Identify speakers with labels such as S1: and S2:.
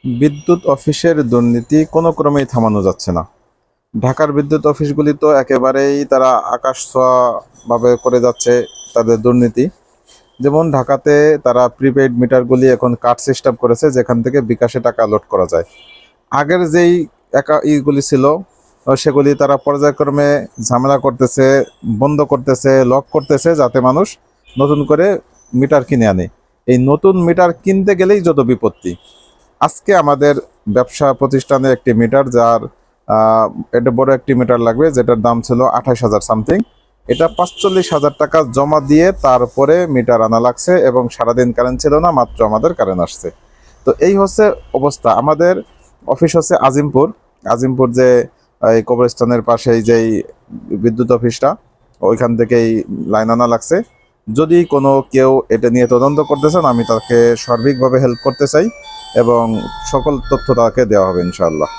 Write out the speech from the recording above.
S1: বিদ্যুৎ অফিসের দুর্নীতি কোনো ক্রমেই থামানো যাচ্ছে না। ঢাকার বিদ্যুৎ অফিসগুলি তো একেবারেই তারা আকাশ ছোঁয়াভাবে করে যাচ্ছে তাদের দুর্নীতি। যেমন ঢাকাতে তারা প্রিপেইড মিটারগুলি এখন কার্ড সিস্টেম করেছে, যেখান থেকে বিকাশে টাকা লোড করা যায়। আগের যেই ইগুলি ছিল সেগুলি তারা পর্যায়ক্রমে ঝামেলা করতেছে, বন্ধ করতেছে, লক করতেছে, যাতে মানুষ নতুন করে মিটার কিনে আনে। এই নতুন মিটার কিনতে গেলেই যত বিপত্তি। আজকে আমাদের ব্যবসা প্রতিষ্ঠানে একটি মিটার, যার এটা বড় একটি মিটার লাগবে, যেটার দাম ছিল 28,000 সামথিং। এটা 45,000 টাকা জমা দিয়ে তারপরে মিটার আনা লাগছে, এবং সারাদিন কারেন্ট ছিল না, মাত্র আমাদের কারেন্ট আসছে। তো এই হচ্ছে অবস্থা। আমাদের অফিস হচ্ছে আজিমপুর। আজিমপুর যে এই কবরস্থানের পাশেই যেই বিদ্যুৎ অফিসটা, ওইখান থেকেই লাইন আনা লাগছে। যদি কোনো কেউ এটা নিয়ে তদন্ত করতে চান, আমি তাকে সার্বিকভাবে হেল্প করতে চাই, এবং সকল তথ্য তাকে দেওয়া হবে ইনশাআল্লাহ।